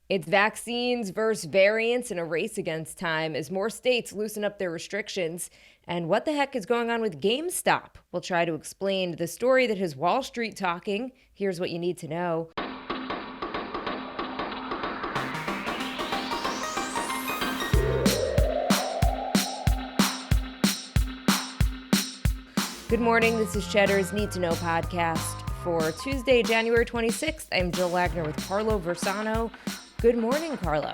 It's vaccines versus variants in a race against time as more states loosen up their restrictions. And what the heck is going on with GameStop? We'll try to explain the story that has Wall Street talking. Here's what you need to know. Good morning. This is Cheddar's Need2Know podcast for Tuesday, January 26th. I'm Jill Wagner with Carlo Versano. Good morning, Carlo.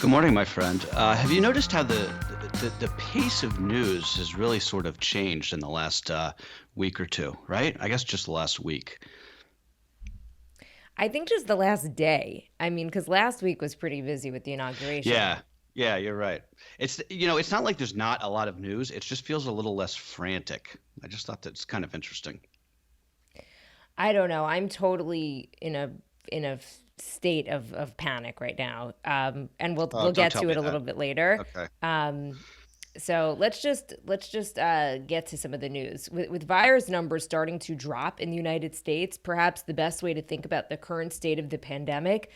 Good morning, my friend. Have you noticed how the pace of news has really sort of changed in the last week or two, right? I guess just the last week. I think just the last day. Because last week was pretty busy with the inauguration. Yeah, you're right. It's not like there's not a lot of news. It just feels a little less frantic. I just thought that's kind of interesting. I don't know. I'm totally in a state of panic right now. And we'll get to it a little bit later. Okay. So let's just get to some of the news. With virus numbers starting to drop in the United States, perhaps the best way to think about the current state of the pandemic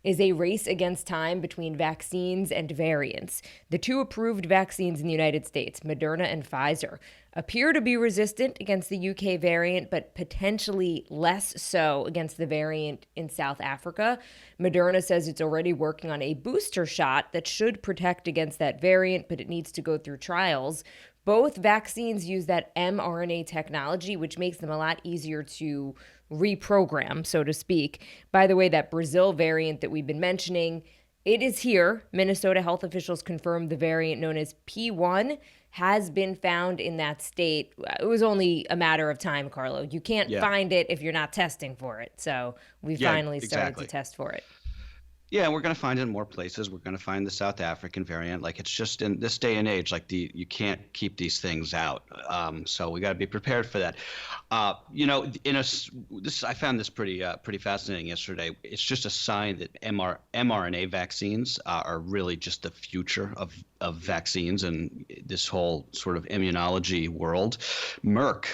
is a race against time between vaccines and variants. The two approved vaccines in the United States, Moderna and Pfizer, appear to be resistant against the UK variant, but potentially less so against the variant in South Africa. Moderna says it's already working on a booster shot that should protect against that variant, but it needs to go through trials. Both vaccines use that mRNA technology, which makes them a lot easier to reprogram, so to speak. By the way, that Brazil variant that we've been mentioning, it is here. Minnesota health officials confirmed the variant known as P1 has been found in that state. It was only a matter of time, Carlo. You can't find it if you're not testing for it. So we finally started to test for it. Yeah, we're going to find it in more places. We're going to find the South African variant. Like, it's just in this day and age, like you can't keep these things out. So we got to be prepared for that. I found this pretty fascinating yesterday. It's just a sign that mRNA vaccines are really just the future of vaccines and this whole sort of immunology world. Merck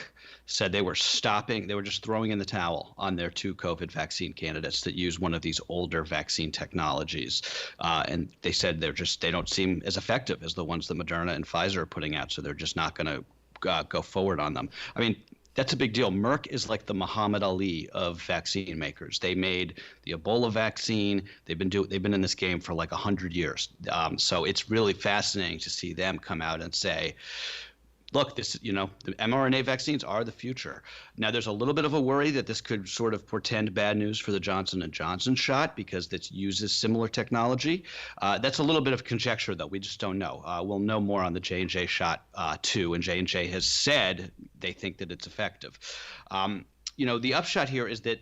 said they were just throwing in the towel on their two COVID vaccine candidates that use one of these older vaccine technologies. And they said they don't seem as effective as the ones that Moderna and Pfizer are putting out. So they're just not going to go forward on them. I mean, that's a big deal. Merck is like the Muhammad Ali of vaccine makers. They made the Ebola vaccine. They've been in this game for like 100 years. So it's really fascinating to see them come out and say, look, the mRNA vaccines are the future. Now, there's a little bit of a worry that this could sort of portend bad news for the Johnson & Johnson shot because it uses similar technology. That's a little bit of conjecture, though. We just don't know. We'll know more on the J&J shot, too, and J&J has said they think that it's effective. The upshot here is that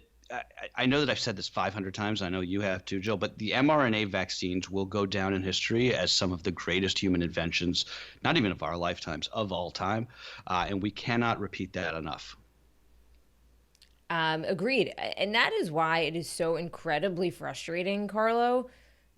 I know that I've said this 500 times. I know you have too, Jill, but the mRNA vaccines will go down in history as some of the greatest human inventions, not even of our lifetimes, of all time. And we cannot repeat that enough. Agreed. And that is why it is so incredibly frustrating, Carlo,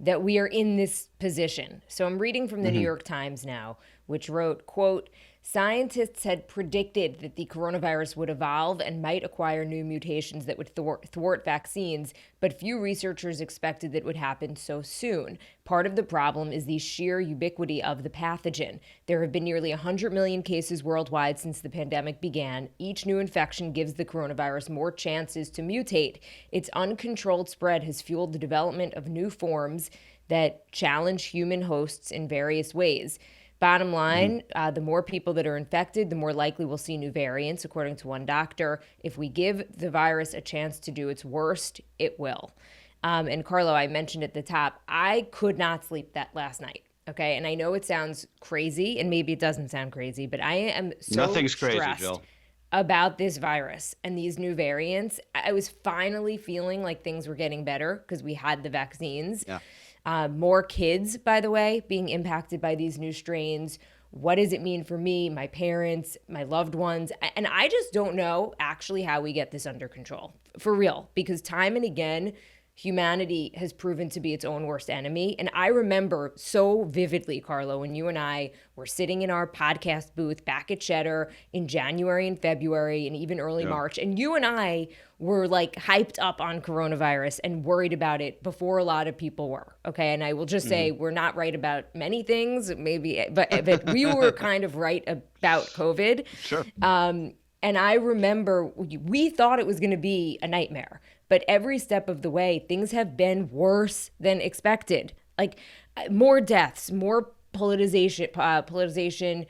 that we are in this position. So I'm reading from the New York Times now, which wrote, quote, scientists had predicted that the coronavirus would evolve and might acquire new mutations that would thwart vaccines, but few researchers expected that would happen so soon. Part of the problem is the sheer ubiquity of the pathogen. There have been nearly 100 million cases worldwide since the pandemic began. Each new infection gives the coronavirus more chances to mutate. Its uncontrolled spread has fueled the development of new forms that challenge human hosts in various ways. Bottom line, the more people that are infected, the more likely we'll see new variants, according to one doctor. If we give the virus a chance to do its worst, it will. And Carlo, I mentioned at the top, I could not sleep that last night. Okay, and I know it sounds crazy, and maybe it doesn't sound crazy, but I am so Nothing's crazy, stressed Jill. about this virus and these new variants. I was finally feeling like things were getting better because we had the vaccines. Yeah. More kids, by the way, being impacted by these new strains. What does it mean for me, my parents, my loved ones? And I just don't know actually how we get this under control, for real, because time and again, humanity has proven to be its own worst enemy. And I remember so vividly, Carlo, when you and I were sitting in our podcast booth back at Cheddar in January and February and even early Yeah. March. And you and I were like hyped up on coronavirus and worried about it before a lot of people were. Okay. And I will just say we're not right about many things, maybe, but we were kind of right about COVID. Sure. And I remember we thought it was going to be a nightmare, but every step of the way, things have been worse than expected. Like more deaths, more politicization.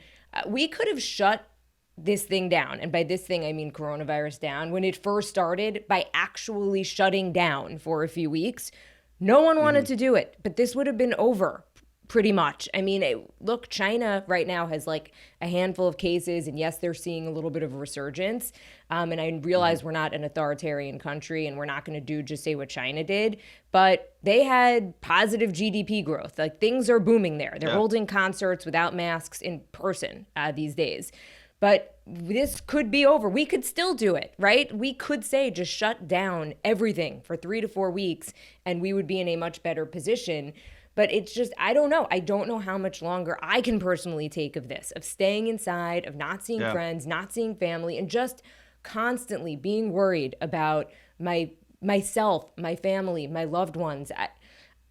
We could have shut this thing down. And by this thing, I mean coronavirus down. When it first started, by actually shutting down for a few weeks, no one wanted to do it, but this would have been over pretty much. I mean, look, China right now has like a handful of cases, and yes, they're seeing a little bit of a resurgence. And I realize we're not an authoritarian country, and we're not going to just say what China did, but they had positive GDP growth. Like things are booming there. They're holding concerts without masks in person these days. But this could be over. We could still do it, right? We could say just shut down everything for 3 to 4 weeks, and we would be in a much better position. But it's just, I don't know. I don't know how much longer I can personally take of this, of staying inside, of not seeing friends, not seeing family, and just constantly being worried about myself, my family, my loved ones.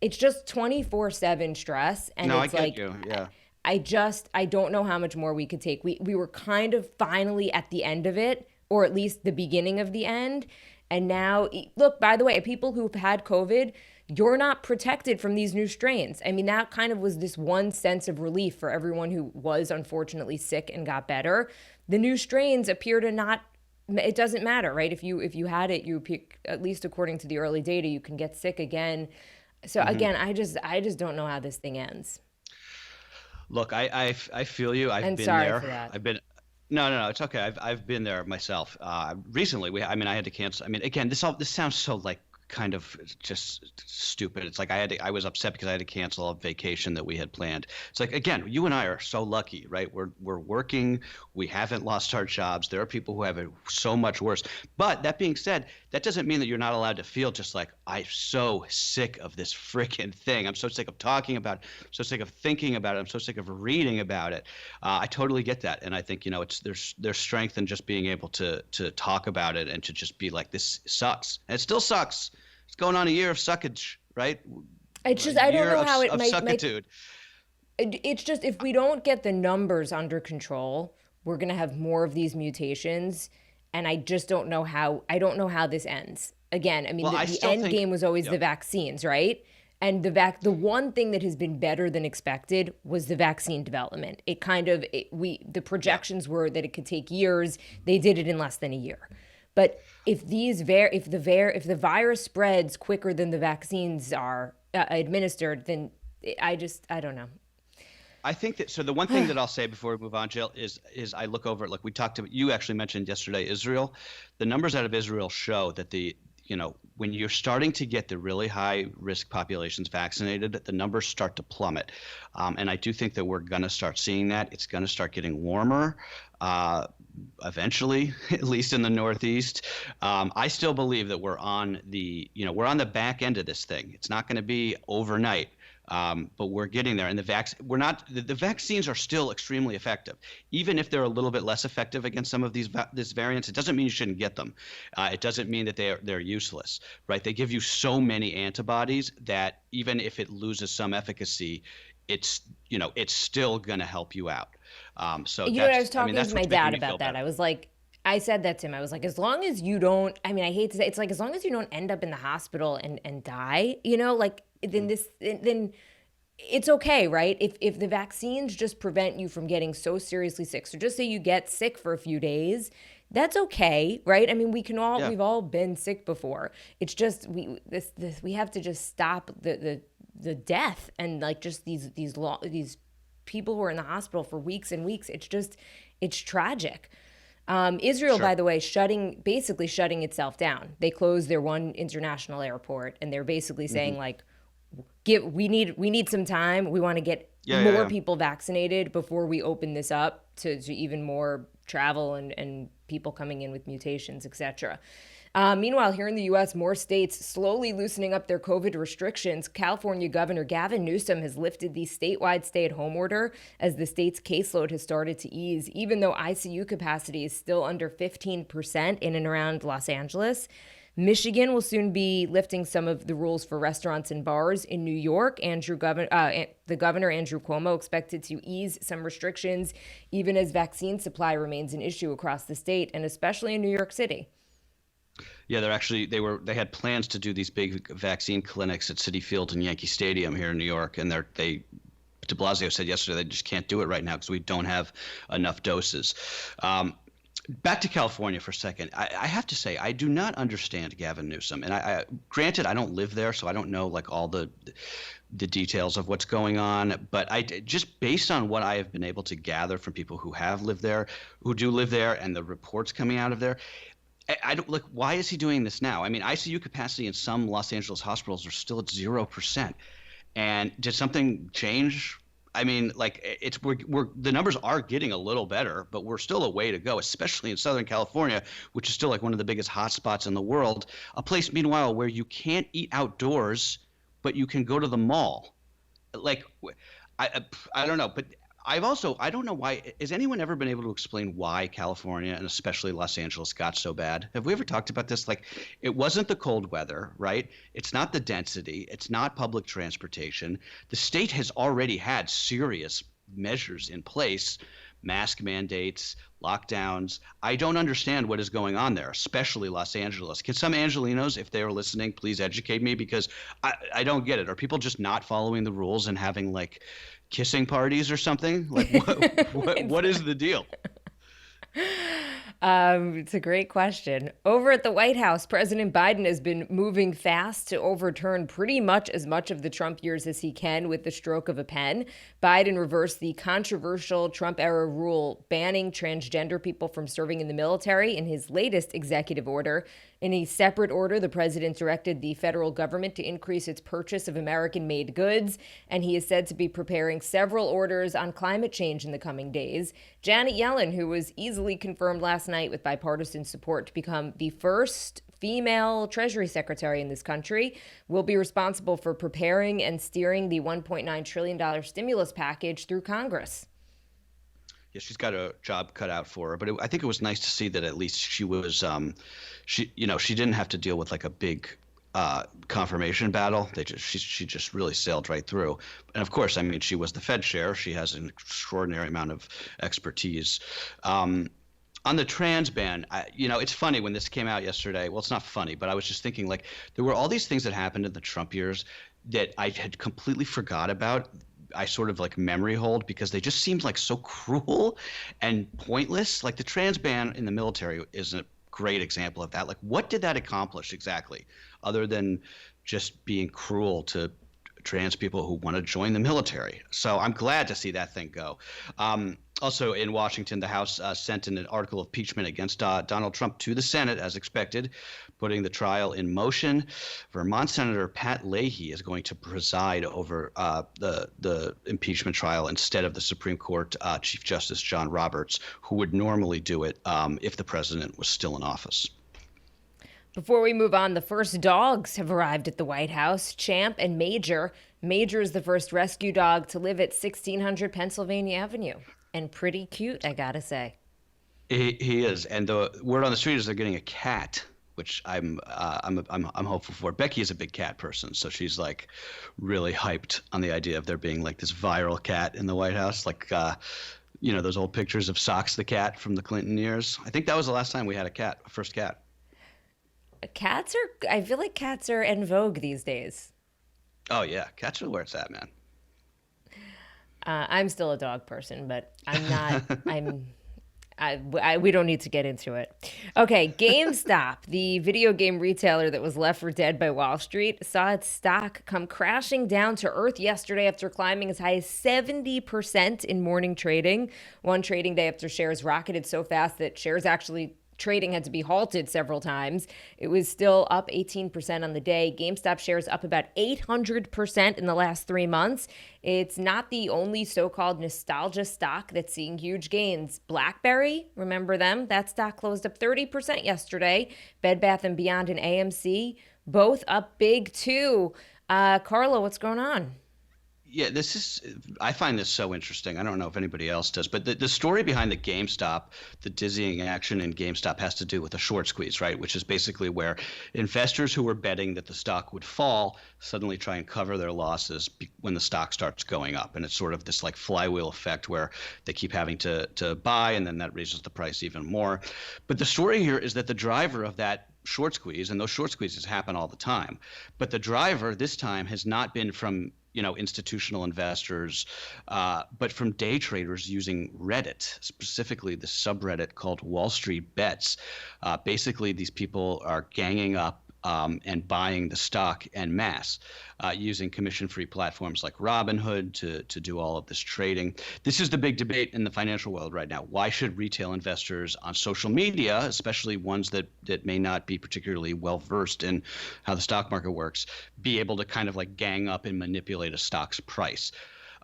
It's just 24/7 stress. And No, I it's get like, you. Yeah. I don't know how much more we could take. We were kind of finally at the end of it, or at least the beginning of the end. And now, look, by the way, people who've had COVID, you're not protected from these new strains. I mean, that kind of was this one sense of relief for everyone who was unfortunately sick and got better. The new strains appear to not, it doesn't matter, right? If you had it, at least according to the early data, you can get sick again. So again, I just don't know how this thing ends. Look, I feel you. I've And been sorry there. for that. I've been No, it's okay. I've been there myself. Recently, I mean, I had to cancel. I mean, again, this sounds so like kind of just stupid. It's like I was upset because I had to cancel a vacation that we had planned. It's like, again, you and I are so lucky, right? We're working. We haven't lost our jobs. There are people who have it so much worse. But that being said, that doesn't mean that you're not allowed to feel just like, I'm so sick of this freaking thing. I'm so sick of talking about it. I'm so sick of thinking about it. I'm so sick of reading about it. I totally get that. And I think, there's strength in just being able to talk about it and to just be like, this sucks. And it still sucks. It's going on a year of suckage, right? It's just, A I don't year know how it of might. suckitude. It's just, if we don't get the numbers under control, we're going to have more of these mutations. And I just don't know how, this ends. Again, I mean, Well, I the still end think, game was always yeah. the vaccines, right? And the one thing that has been better than expected was the vaccine development. The projections were that it could take years. They did it in less than a year. But if the virus spreads quicker than the vaccines are administered, then I don't know. I think that, so the one thing that I'll say before we move on, Jill, is I look over it, like we talked about, you actually mentioned yesterday, Israel. The numbers out of Israel show that when you're starting to get the really high risk populations vaccinated, the numbers start to plummet. And I do think that we're going to start seeing that. It's going to start getting warmer. Eventually, at least in the Northeast. I still believe that we're on the back end of this thing. It's not going to be overnight. But we're getting there, and the vaccines are still extremely effective, even if they're a little bit less effective against some of these variants. It doesn't mean you shouldn't get them. It doesn't mean that they're useless, right? They give you so many antibodies that even if it loses some efficacy, it's still going to help you out. So I was talking that's to my what's making dad me feel about that. better. I said that to him. I was like, as long as you don't, I mean, I hate to say, it's like, as long as you don't end up in the hospital and die, then it's okay, right? If the vaccines just prevent you from getting so seriously sick, so just say you get sick for a few days, that's okay, right? I mean, we've all been sick before. It's just we have to just stop the death and like just these people who are in the hospital for weeks and weeks. It's tragic. Israel, Sure. by the way, basically shutting itself down. They closed their one international airport, and they're basically saying like, we need some time. We want to get more people vaccinated before we open this up to even more travel and people coming in with mutations, etc. Meanwhile, here in the U.S., more states slowly loosening up their COVID restrictions. California Governor Gavin Newsom has lifted the statewide stay-at-home order as the state's caseload has started to ease, even though ICU capacity is still under 15% in and around Los Angeles. Michigan will soon be lifting some of the rules for restaurants and bars. In New York, the governor, Andrew Cuomo, expected to ease some restrictions, even as vaccine supply remains an issue across the state, and especially in New York City. Yeah, they had plans to do these big vaccine clinics at Citi Field and Yankee Stadium here in New York, and De Blasio said yesterday they just can't do it right now because we don't have enough doses. Back to California for a second. I have to say I do not understand Gavin Newsom, and granted I don't live there, so I don't know like all the details of what's going on. But just based on what I have been able to gather from people who have lived there, who do live there, and the reports coming out of there. I don't look. Why is he doing this now? I mean, ICU capacity in some Los Angeles hospitals are still at 0%. And did something change? I mean, like the numbers are getting a little better, but we're still a way to go, especially in Southern California, which is still like one of the biggest hotspots in the world. A place, meanwhile, where you can't eat outdoors, but you can go to the mall. Like, I don't know, but I don't know why. Has anyone ever been able to explain why California and especially Los Angeles got so bad? Have we ever talked about this? Like, it wasn't the cold weather, right? It's not the density. It's not public transportation. The state has already had serious measures in place, mask mandates, lockdowns. I don't understand what is going on there, especially Los Angeles. Can some Angelinos, if they are listening, please educate me, because I don't get it. Are people just not following the rules and having like kissing parties or something? Like what is the deal? It's a great question. Over at the White House, President Biden has been moving fast to overturn pretty much as much of the Trump years as he can with the stroke of a pen. Biden reversed the controversial Trump-era rule banning transgender people from serving in the military in his latest executive order. In a separate order, the president directed the federal government to increase its purchase of American-made goods, and he is said to be preparing several orders on climate change in the coming days. Janet Yellen, who was easily confirmed last night with bipartisan support to become the first female Treasury Secretary in this country, will be responsible for preparing and steering the $1.9 trillion stimulus package through Congress. Yeah, she's got a job cut out for her, but I think it was nice to see that at least she was, she didn't have to deal with like a big confirmation battle. She just really sailed right through. And of course, I mean, she was the Fed chair. She has an extraordinary amount of expertise. On the trans ban, it's funny when this came out yesterday. Well, it's not funny, but I was just thinking like there were all these things that happened in the Trump years that I had completely forgot about. I sort of like memory hold because they just seemed like so cruel and pointless. Like the trans ban in the military is a great example of that. Like, what did that accomplish exactly, other than just being cruel to trans people who want to join the military? So I'm glad to see that thing go. Also in Washington, the House sent in an article of impeachment against Donald Trump to the Senate, as expected, putting the trial in motion. Vermont Senator Pat Leahy is going to preside over the impeachment trial instead of the Supreme Court Chief Justice John Roberts, who would normally do it if the president was still in office. Before we move on, the first dogs have arrived at the White House, Champ and Major. Major is the first rescue dog to live at 1600 Pennsylvania Avenue. And pretty cute, I gotta say. He is, and the word on the street is they're getting a cat, which I'm hopeful for. Becky is a big cat person, so she's like really hyped on the idea of there being like this viral cat in the White House, like those old pictures of Socks the cat from the Clinton years. I think that was the last time we had a first cat. I feel like cats are en vogue these days. Oh yeah, cats are where it's at, man. I'm still a dog person, but I'm not. We don't need to get into it. Okay, GameStop, the video game retailer that was left for dead by Wall Street, saw its stock come crashing down to earth yesterday after climbing as high as 70% in morning trading. One trading day after shares rocketed so fast that shares actually trading had to be halted several times. It was still up 18% on the day. GameStop shares up about 800% in the last 3 months. It's not the only so-called nostalgia stock that's seeing huge gains. BlackBerry, remember them? That stock closed up 30% yesterday. Bed Bath & Beyond and AMC, both up big too. Carlo, what's going on? Yeah, I find this so interesting. I don't know if anybody else does, but the story behind the dizzying action in GameStop has to do with a short squeeze, right? Which is basically where investors who were betting that the stock would fall suddenly try and cover their losses when the stock starts going up. And it's sort of this like flywheel effect where they keep having to buy, and then that raises the price even more. But the story here is that the driver of that short squeeze, and those short squeezes happen all the time, but the driver this time has not been from institutional investors, but from day traders using Reddit, specifically the subreddit called Wall Street Bets. Basically, these people are ganging up and buying the stock en masse using commission-free platforms like Robinhood to do all of this trading. This is the big debate in the financial world right now. Why should retail investors on social media, especially ones that may not be particularly well-versed in how the stock market works, be able to kind of like gang up and manipulate a stock's price?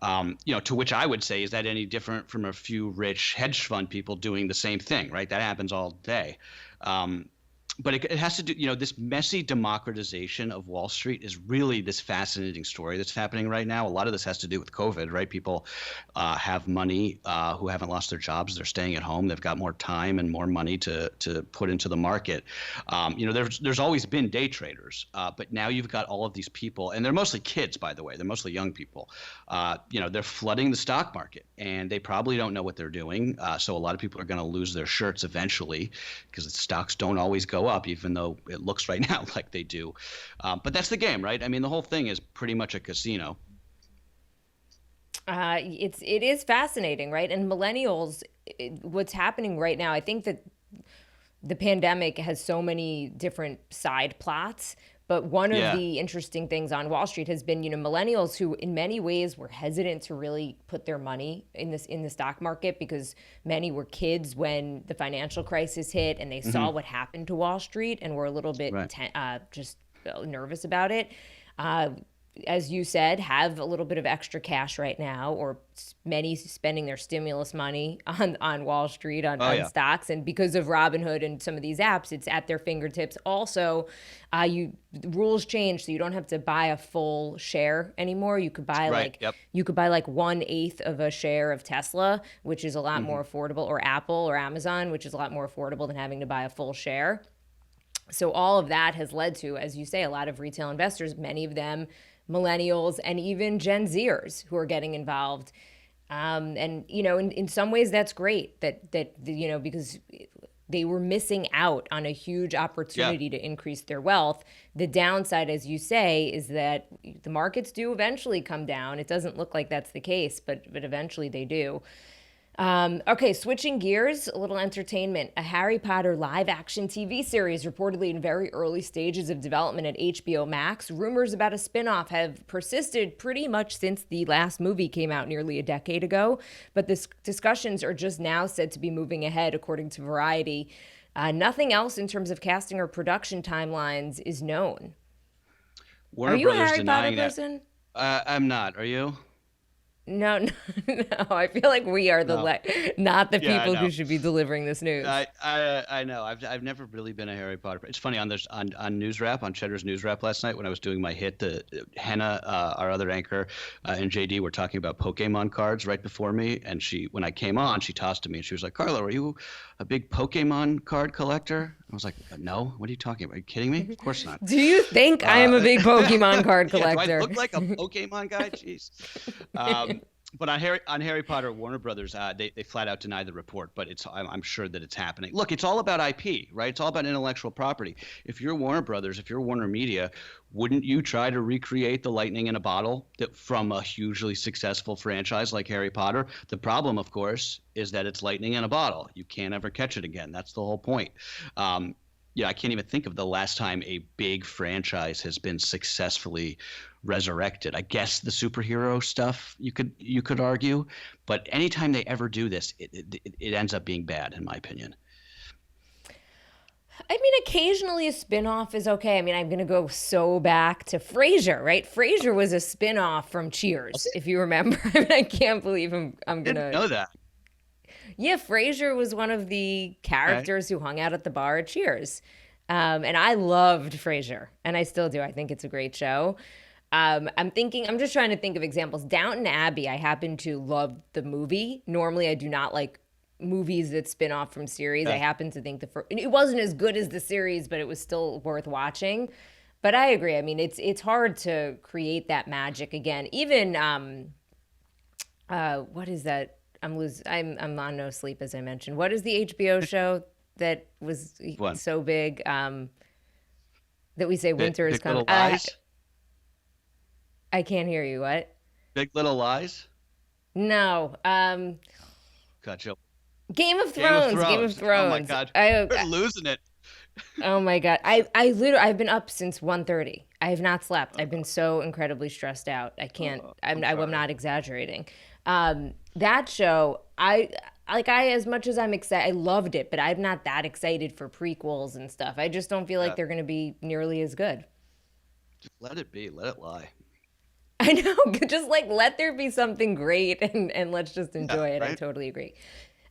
To which I would say, is that any different from a few rich hedge fund people doing the same thing, right? That happens all day. But it has to do, this messy democratization of Wall Street is really this fascinating story that's happening right now. A lot of this has to do with COVID, right? People have money who haven't lost their jobs. They're staying at home. They've got more time and more money to put into the market. There's always been day traders, but now you've got all of these people, and they're mostly kids, by the way. They're mostly young people. They're flooding the stock market, and they probably don't know what they're doing. So a lot of people are going to lose their shirts eventually because the stocks don't always go up, even though it looks right now like they do. But that's the game, right? I mean, the whole thing is pretty much a casino. It is fascinating, right? And millennials, what's happening right now, I think that the pandemic has so many different side plots. But one of Yeah. the interesting things on Wall Street has been, millennials who in many ways were hesitant to really put their money in the stock market because many were kids when the financial crisis hit and they saw what happened to Wall Street and were a little bit Right. just nervous about it. As you said, have a little bit of extra cash right now, or many spending their stimulus money on Wall Street on Yeah. stocks, and because of Robinhood and some of these apps, it's at their fingertips. Also, the rules change, so you don't have to buy a full share anymore. You could buy Right. Yep. you could buy like 1/8 of a share of Tesla, which is a lot more affordable, or Apple or Amazon, which is a lot more affordable than having to buy a full share. So all of that has led to, as you say, a lot of retail investors, many of them millennials and even Gen Zers who are getting involved. And, in some ways that's great that because they were missing out on a huge opportunity to increase their wealth. The downside, as you say, is that the markets do eventually come down. It doesn't look like that's the case, but eventually they do. Okay, switching gears, a little entertainment. A Harry Potter live action TV series reportedly in very early stages of development at HBO Max. Rumors about a spinoff have persisted pretty much since the last movie came out nearly a decade ago, but the discussions are just now said to be moving ahead, according to Variety. Nothing else in terms of casting or production timelines is known. Are Warner you a Brothers Harry Potter denying that. person? I'm not. Are you? No, no, no. I feel like we are No. not the Yeah, I people who know. should be delivering this news. I know. I've never really been a Harry Potter. It's funny on News Wrap, on Cheddar's News Wrap last night when I was doing my hit. The Hannah, our other anchor, and JD were talking about Pokemon cards right before me, and when I came on, she tossed to me and she was like, "Carlo, are you a big Pokemon card collector?" I was like, "No. What are you talking about? Are you kidding me? Of course not." Do you think I am a big Pokemon card Yeah, do I collector? look like a Pokemon guy? Jeez. But on Harry Potter, Warner Brothers, they flat out deny the report. But I'm sure that it's happening. Look, it's all about IP, right? It's all about intellectual property. If you're Warner Brothers, if you're Warner Media, wouldn't you try to recreate the lightning in a bottle from a hugely successful franchise like Harry Potter? The problem, of course, is that it's lightning in a bottle. You can't ever catch it again. That's the whole point. I can't even think of the last time a big franchise has been successfully resurrected. I guess the superhero stuff you could argue, but anytime they ever do this, it ends up being bad, in my opinion. I mean, occasionally a spin-off is okay. I mean, I'm going to go so back to Frasier, right? Frasier was a spin-off from Was Cheers, it? if you remember. I mean, I can't believe I'm going Didn't to. know that. Yeah, Frasier was one of the Okay. characters who hung out at the bar at Cheers. And I loved Frasier, and I still do. I think it's a great show. I'm just trying to think of examples. Downton Abbey, I happen to love the movie. Normally, I do not like movies that spin off from series. I Yeah. happen to think it wasn't as good as the series, but it was still worth watching. But I agree. I mean, it's hard to create that magic again. Even what is that? I'm on no sleep as I mentioned. What is the HBO show that was One. so big that we say winter is Big coming? Little Lies. I can't hear you. What? Big Little Lies. No. Gotcha. Game of Game of Thrones. Game of Thrones. Oh my Thrones. God, I we're losing it. oh my God. I literally I've been up since 1:30. I have not slept. I've been so incredibly stressed out. I can't. I'm I'm sorry. not exaggerating. That show, I as much as I'm excited, I loved it, but I'm not that excited for prequels and stuff. I just don't feel like Yeah. they're going to be nearly as good. Just let it be. Let it lie. I know, just like let there be something great and let's just Yeah. enjoy it. I Right. totally agree.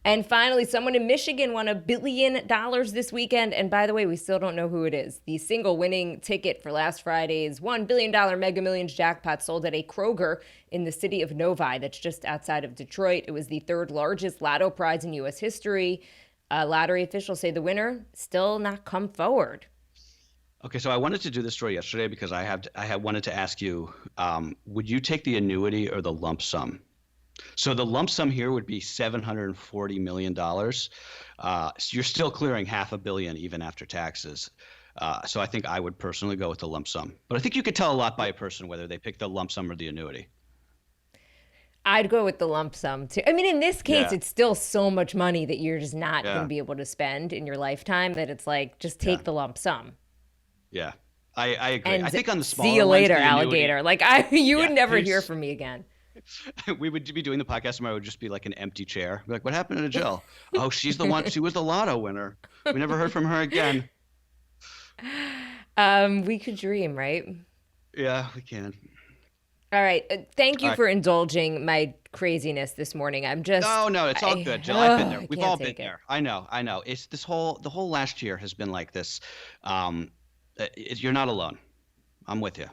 And finally, someone in Michigan won $1 billion this weekend. And by the way, we still don't know who it is. The single winning ticket for last Friday's $1 billion Mega Millions jackpot sold at a Kroger in the city of Novi, that's just outside of Detroit. It was the third largest lotto prize in U.S. history. Lottery officials say the winner still not come forward. Okay, so I wanted to do this story yesterday because I had wanted to ask you, would you take the annuity or the lump sum? So the lump sum here would be $740 million. So you're still clearing $500 million even after taxes. So I think I would personally go with the lump sum. But I think you could tell a lot by a person whether they pick the lump sum or the annuity. I'd go with the lump sum too. I mean, in this case, Yeah, it's still so much money that you're just not going to yeah, be able to spend in your lifetime that it's like, just yeah, take the lump sum. yeah. I agree. I And think on the see smaller you ones, later, the annuity, alligator. Like you would yeah, never hear peace. from me again. We would be doing the podcast tomorrow. It would just be like an empty chair. Be like, what happened to Jill? Oh, she's the one. She was the lotto winner. We never heard from her again. We could dream, right? Yeah, we can. All right. Thank All you right. for indulging my craziness this morning. No, no, it's all good, Jill. I've been there. I We've can't all been take it. there. I know, I know. It's the whole last year has been like this. Um, you're not alone. I'm with you,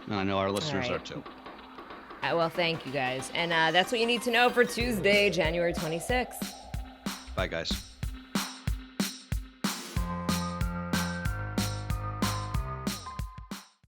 and I know our All listeners are right. too. Well, thank you guys. And that's what you need to know for Tuesday, January 26th. Bye, guys.